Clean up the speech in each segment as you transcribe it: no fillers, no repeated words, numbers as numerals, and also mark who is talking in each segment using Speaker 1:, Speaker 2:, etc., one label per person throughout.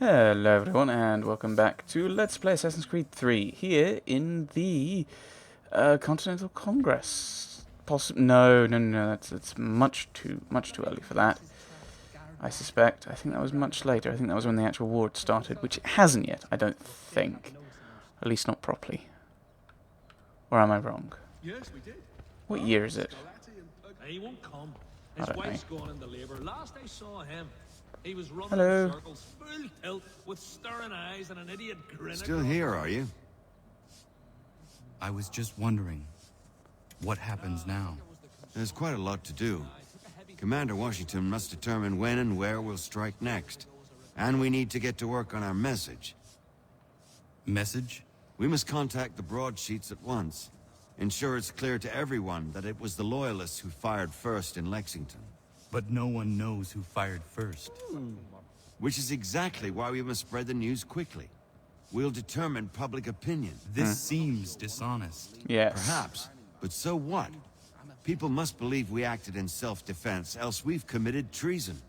Speaker 1: Hello everyone and welcome back to Let's Play Assassin's Creed 3 here in the Continental Congress. No, that's much too early for that. I suspect. I think that was much later. I think that was when the actual war had started, which it hasn't yet, I don't think. At least not properly. Or am I wrong?
Speaker 2: Yes, we did.
Speaker 1: What year is it?
Speaker 2: He won't come.
Speaker 1: I
Speaker 2: His
Speaker 1: don't
Speaker 2: wife's
Speaker 1: know.
Speaker 2: gone into labour. Last I saw him, he was running
Speaker 1: Hello.
Speaker 2: in circles, full tilt, with staring eyes and an idiot grin.
Speaker 3: Still here, are you?
Speaker 4: I was just wondering, what happens now?
Speaker 3: There's quite a lot to do. Commander Washington must determine when and where we'll strike next. And we need to get to work on our message.
Speaker 4: Message?
Speaker 3: We must contact the broadsheets at once. Ensure it's clear to everyone that it was the Loyalists who fired first in Lexington.
Speaker 4: But no one knows who fired first.
Speaker 3: Which is exactly why we must spread the news quickly. We'll determine public opinion.
Speaker 4: This seems dishonest.
Speaker 1: Yes.
Speaker 3: Perhaps, but so what? People must believe we acted in self-defense, else we've committed treason.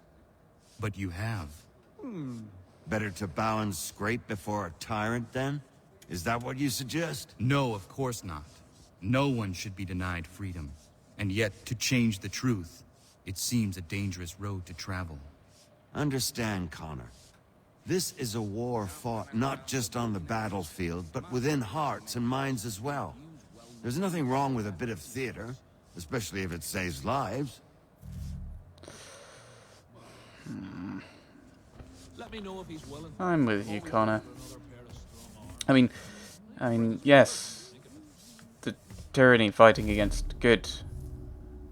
Speaker 4: But you have.
Speaker 3: Better to bow and scrape before a tyrant, then? Is that what you suggest?
Speaker 4: No, of course not. No one should be denied freedom. And yet, to change the truth, it seems a dangerous road to travel.
Speaker 3: Understand, Connor. This is a war fought not just on the battlefield, but within hearts and minds as well. There's nothing wrong with a bit of theater, especially if it saves lives.
Speaker 2: Let me know if he's willing.
Speaker 1: I'm with you, Connor. I mean, yes, the tyranny fighting against good.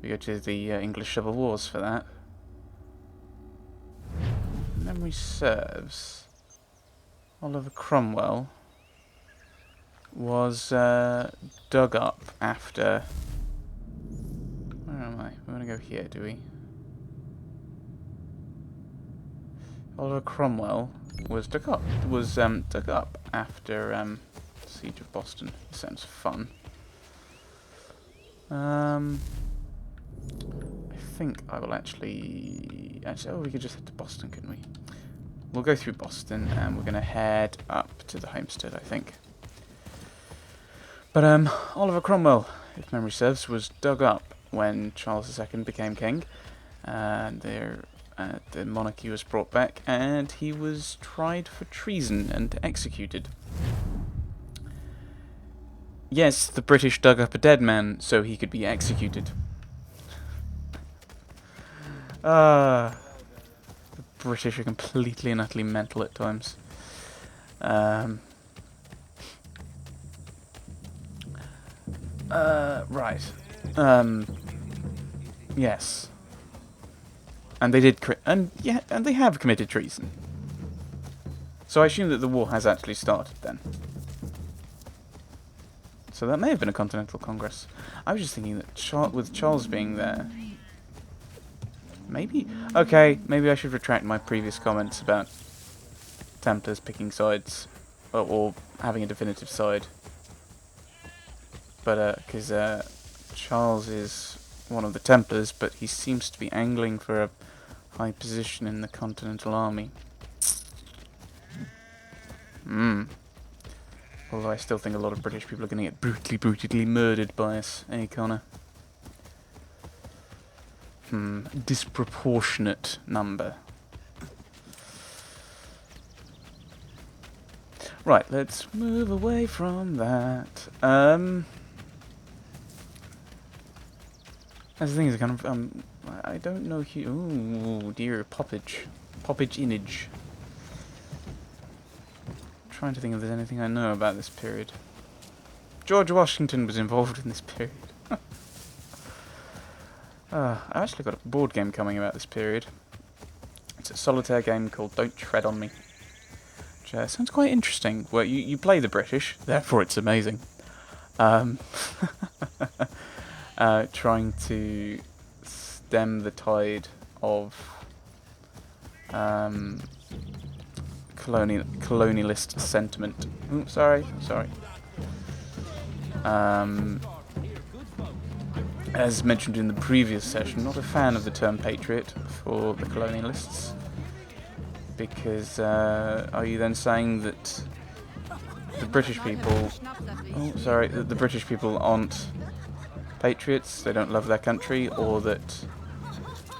Speaker 1: We go to the English Civil Wars for that. Memory serves, Oliver Cromwell was dug up after. Where am I? We want to go here, do we? Oliver Cromwell was dug up. Dug up after Siege of Boston. Sounds fun. I think I will actually. Oh, we could just head to Boston, couldn't we? We'll go through Boston and we're going to head up to the homestead, I think. But Oliver Cromwell, if memory serves, was dug up when Charles II became king, and the monarchy was brought back, and he was tried for treason and executed. Yes, the British dug up a dead man so he could be executed. The British are completely and utterly mental at times. Right. Yes. And they did, and they have committed treason. So I assume that the war has actually started then. So that may have been a Continental Congress. I was just thinking that with Charles being there. Maybe? Okay, maybe I should retract my previous comments about Templars picking sides. Or having a definitive side. But, because Charles is one of the Templars, but he seems to be angling for a high position in the Continental Army. Although I still think a lot of British people are going to get brutally murdered by us, eh, Connor? Disproportionate number. Right, let's move away from that. That's the thing is kind of I don't know who. Ooh, dear, poppage image. Trying to think if there's anything I know about this period. George Washington was involved in this period. I've actually got a board game coming about this period. It's a solitaire game called Don't Tread on Me. Which sounds quite interesting. Where you play the British, therefore it's amazing. Trying to stem the tide of colonialist sentiment. Ooh, sorry. As mentioned in the previous session, not a fan of the term patriot for the colonialists. Because are you then saying that the British people... Oh, sorry, that the British people aren't patriots, they don't love their country, or that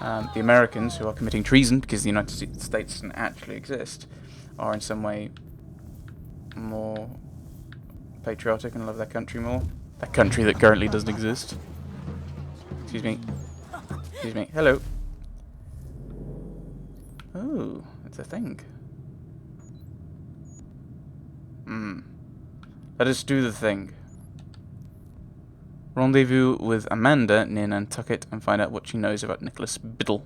Speaker 1: the Americans, who are committing treason because the United States doesn't actually exist, are in some way more patriotic and love their country more? A country that currently doesn't exist. Excuse me. Excuse me. Hello. Oh, it's a thing. Let us do the thing. Rendezvous with Amanda near Nantucket and find out what she knows about Nicholas Biddle.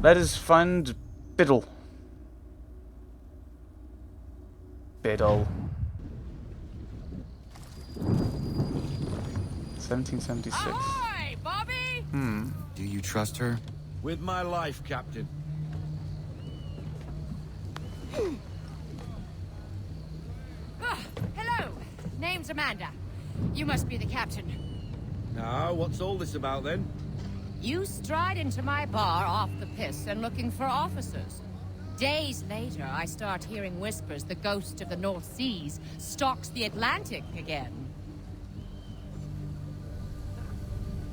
Speaker 1: Let us find Biddle. Biddle. 1776.
Speaker 5: Ahoy, Bobby!
Speaker 4: Do you trust her?
Speaker 2: With my life, Captain.
Speaker 5: Hello, name's Amanda. You must be the captain.
Speaker 2: Now, what's all this about then?
Speaker 5: You stride into my bar off the piss and looking for officers. Days later, I start hearing whispers the ghost of the North Seas stalks the Atlantic again.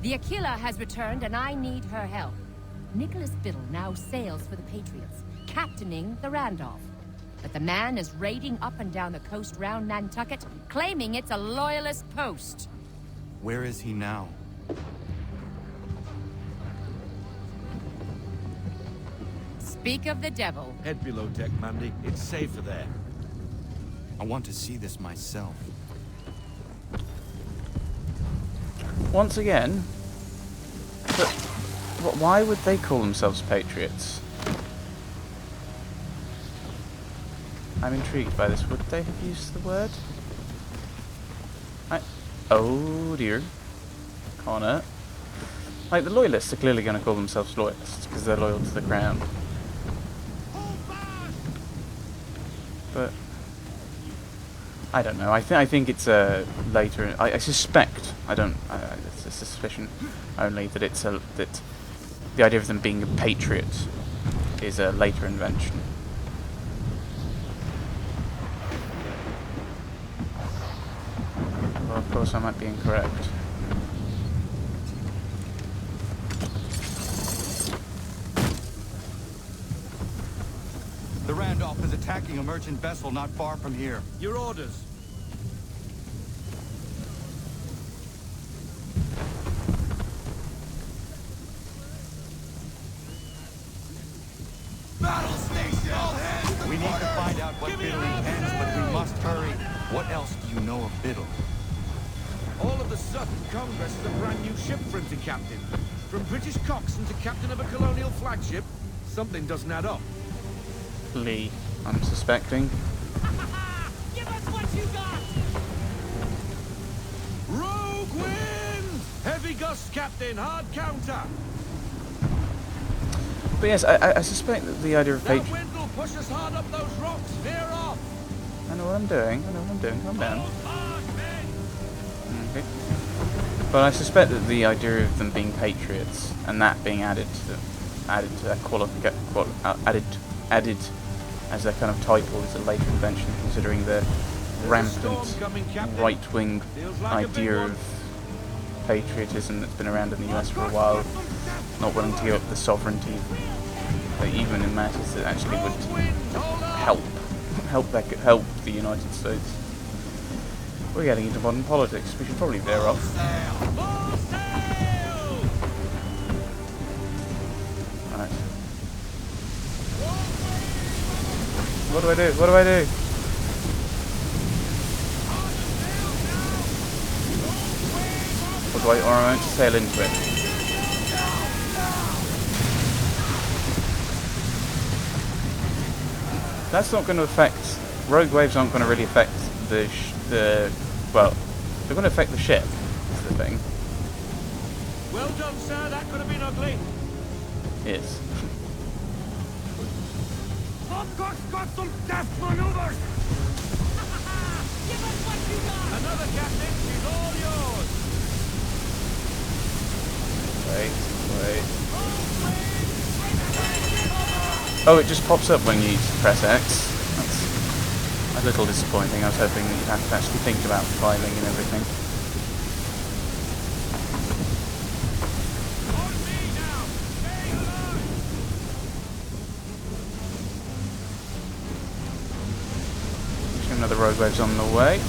Speaker 5: The Aquila has returned and I need her help. Nicholas Biddle now sails for the Patriots, captaining the Randolph. But the man is raiding up and down the coast round Nantucket, claiming it's a loyalist post.
Speaker 4: Where is he now?
Speaker 5: Speak of the devil.
Speaker 2: Head below deck, Mandy. It's safer there.
Speaker 4: I want to see this myself.
Speaker 1: Once again, but why would they call themselves patriots? I'm intrigued by this. Would they have used the word? Oh dear. Connor. Like, the loyalists are clearly going to call themselves loyalists because they're loyal to the crown. But I don't know. I think it's a later. I suspect. I don't. It's a suspicion only that it's that the idea of them being a patriot is a later invention. Well, of course, I might be incorrect.
Speaker 4: The Randolph is attacking a merchant vessel not far from here.
Speaker 2: Your orders.
Speaker 3: Battle station! All hands!
Speaker 4: We need to find out what Biddle intends, but we must hurry. What else do you know of Biddle?
Speaker 2: All of the Southern Congress is a brand new ship for him to captain. From British coxswain to captain of a colonial flagship, something doesn't add up.
Speaker 1: Lee, I'm suspecting.
Speaker 5: Give us what you got!
Speaker 2: Rogue wind! Heavy gusts, Captain. Hard counter.
Speaker 1: But yes, I suspect that the idea of
Speaker 2: That
Speaker 1: patriot.
Speaker 2: wind will push us hard up those rocks. Veer off.
Speaker 1: I know what I'm doing. I know what I'm doing. Calm down.
Speaker 2: Hold hard, men.
Speaker 1: Okay. But I suspect that the idea of them being patriots and that being added to their added as their kind of title is a later invention, considering the rampant right-wing idea of patriotism that's been around in the US for a while, not willing to give up the sovereignty, even in matters that actually would help the United States. We're getting into modern politics. We should probably veer off.
Speaker 2: Full sail!
Speaker 1: Alright. What do I do? What do I do? Or am I meant to sail into it? That's not going to affect... Rogue waves aren't going to really affect well, they're going to affect the ship, is the thing.
Speaker 2: Well done, sir. That could have been ugly.
Speaker 1: Yes.
Speaker 2: Got some death maneuvers.
Speaker 5: Give us what you got!
Speaker 2: Another, Captain. She's all yours.
Speaker 1: Wait. Oh, it just pops up when you press X. That's a little disappointing. I was hoping that you'd have to actually think about filing and everything. Another rogue wave's on the way.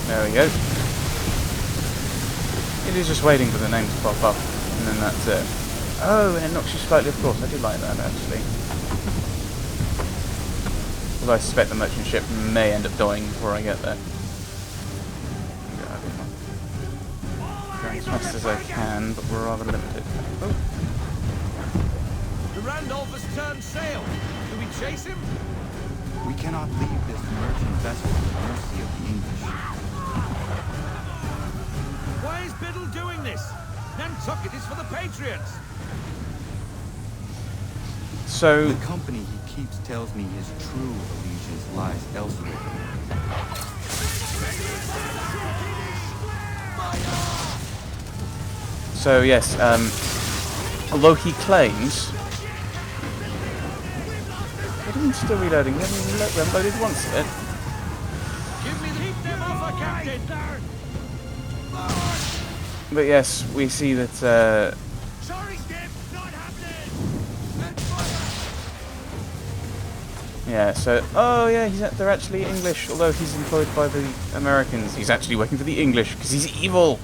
Speaker 1: There we go. It is just waiting for the name to pop up, and then that's it. Oh, and it knocks you slightly off course. I do like that, actually. Although I suspect the merchant ship may end up dying before I get there. Going as fast as I can, but we're rather limited. Oh.
Speaker 2: The Randolph has turned sail. Do we chase him?
Speaker 4: We cannot leave this merchant vessel to the mercy of the English.
Speaker 2: Why is Biddle doing this? Nantucket is for the Patriots.
Speaker 1: So,
Speaker 4: The company he keeps tells me his true allegiance lies elsewhere.
Speaker 1: so yes, although he claims... It's still reloading. We haven't loaded once yet.
Speaker 2: Give me the keep them off, Captain.
Speaker 1: But yes, we see that
Speaker 2: Sorry, Skip, not happening.
Speaker 1: yeah, so oh yeah, they're actually English, although he's employed by the Americans. He's actually working for the English because he's evil.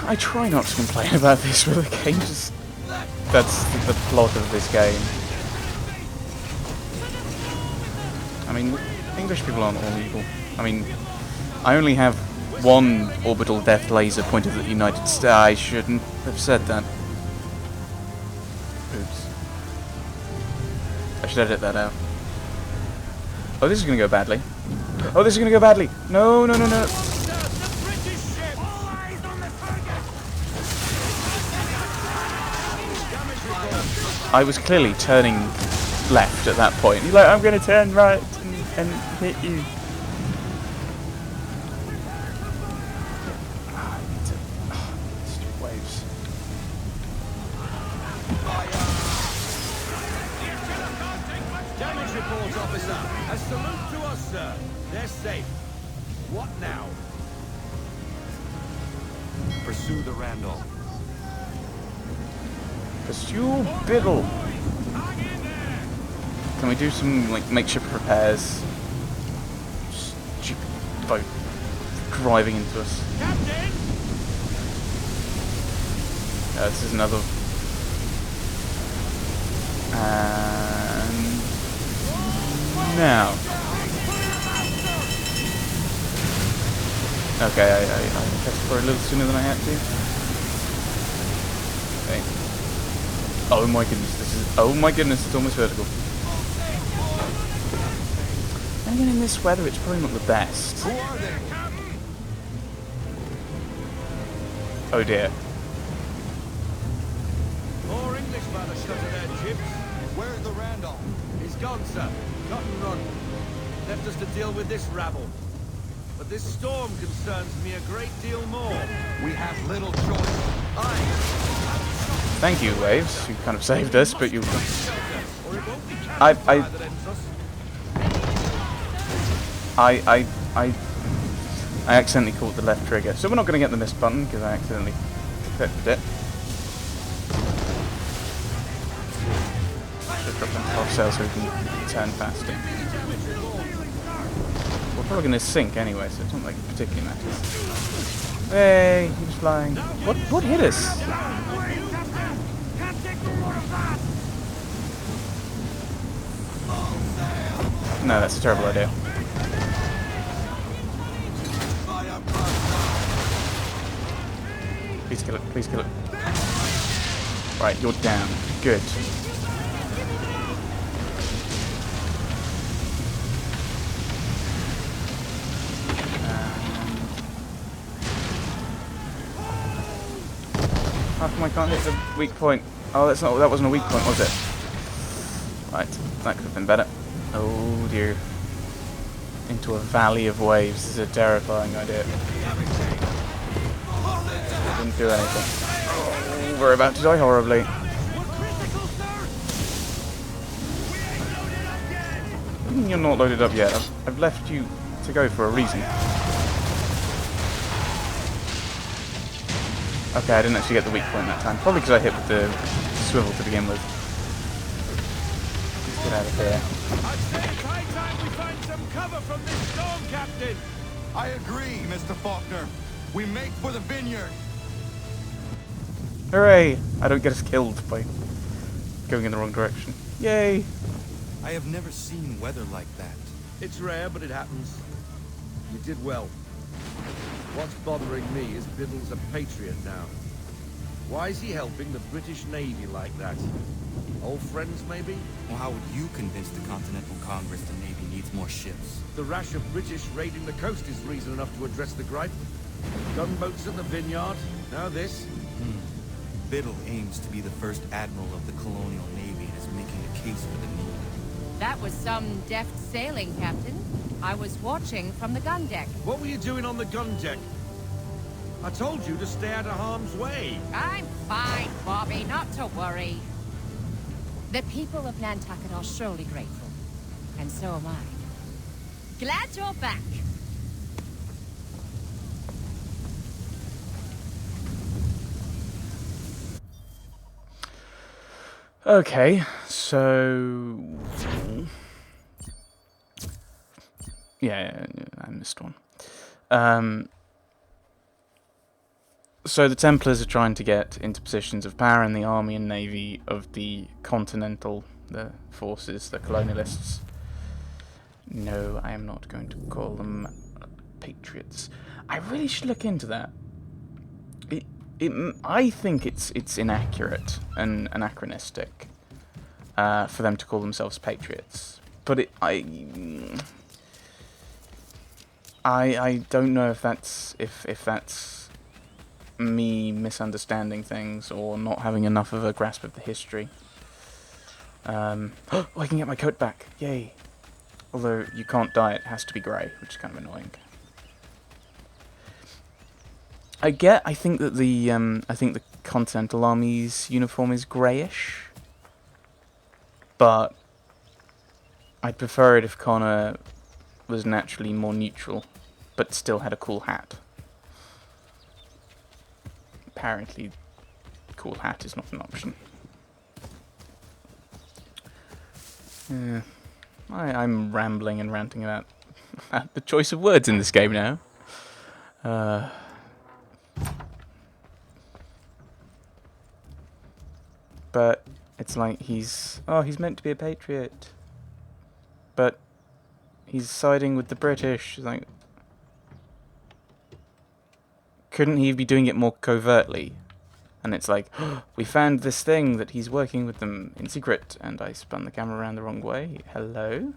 Speaker 1: I try not to complain about this, but the game just that's the plot of this game. I mean, English people aren't all evil. I mean, I only have one orbital death laser pointed at the United States. I shouldn't have said that. Oops. I should edit that out. Oh, this is going to go badly. Oh, this is going to go badly. No, no, no, no. I was clearly turning left at that point. He's like, I'm going to turn right and hit you. Stupid waves.
Speaker 2: Damage report, officer. A salute to us, sir. They're safe. What now?
Speaker 4: Pursue the Randolph.
Speaker 1: Pursue Biddle. Can we do some like makeshift repairs? Stupid boat driving into us.
Speaker 2: Captain!
Speaker 1: This is another. And now. Okay, I pressed for a little sooner than I had to. Okay. Oh my goodness, this is. Oh my goodness, it's almost vertical. And again, in this weather, it's probably not the best.
Speaker 2: Who are they?
Speaker 1: Oh dear.
Speaker 2: More English by the shut of their chips.
Speaker 3: Where's the Randolph?
Speaker 2: He's gone, sir. Cut and run. Left us to deal with this rabble. But this storm concerns me a great deal more.
Speaker 3: We have little choice.
Speaker 1: Thank you, Waves. You kind of saved us, but you.
Speaker 2: Or it won't be
Speaker 1: I
Speaker 2: that ends us.
Speaker 1: I accidentally caught the left trigger, so we're not going to get the miss button because I accidentally clicked it. Should drop them off sail so we can turn faster. We're probably going to sink anyway, so it's not like it particularly matters. Hey, he was flying. What hit us? No, that's a terrible idea. Please kill it, please kill it. Right, you're down. Good. How come I can't hit the weak point? Oh, that wasn't a weak point, was it? Right, that could have been better. Oh dear. into a valley of waves is a terrifying idea. Didn't do anything. Oh, we're about to die horribly. You're not loaded up yet. I've left you to go for a reason. Okay, I didn't actually get the weak point that time. Probably because I hit with the swivel to begin with. Let's get out of here.
Speaker 2: I'd say it's high time we find some cover from this storm, Captain.
Speaker 6: I agree, Mr. Faulkner. We make for the vineyard.
Speaker 1: Hooray! I don't get us killed by going in the wrong direction. Yay!
Speaker 4: I have never seen weather like that.
Speaker 2: It's rare, but it happens. You did well. What's bothering me is Biddle's a patriot now. Why is he helping the British Navy like that? Old friends, maybe?
Speaker 4: Well, how would you convince the Continental Congress the Navy needs more ships?
Speaker 2: The rash of British raiding the coast is reason enough to address the gripe. Gunboats at the vineyard, now this.
Speaker 4: Biddle aims to be the first admiral of the colonial navy and is making a case for the need.
Speaker 5: That was some deft sailing, Captain. I was watching from the gun deck.
Speaker 2: What were you doing on the gun deck? I told you to stay out of harm's way.
Speaker 5: I'm fine, Bobby, not to worry. The people of Nantucket are surely grateful. And so am I. Glad you're back.
Speaker 1: Okay, so... Yeah, I missed one. So the Templars are trying to get into positions of power in the army and navy of the Continental, the forces, the colonialists. No, I am not going to call them patriots. I really should look into that. I think it's inaccurate and anachronistic for them to call themselves patriots, but I don't know if that's me misunderstanding things or not having enough of a grasp of the history. Oh, I can get my coat back! Yay! Although you can't dye it; it has to be grey, which is kind of annoying. I think that the Continental Army's uniform is greyish, but I'd prefer it if Connor was naturally more neutral, but still had a cool hat. Apparently, cool hat is not an option. Yeah, I'm rambling and ranting about the choice of words in this game now. But it's like he's meant to be a patriot, but he's siding with the British. Like, couldn't he be doing it more covertly? And it's like, we found this thing that he's working with them in secret, and I spun the camera around the wrong way. Hello?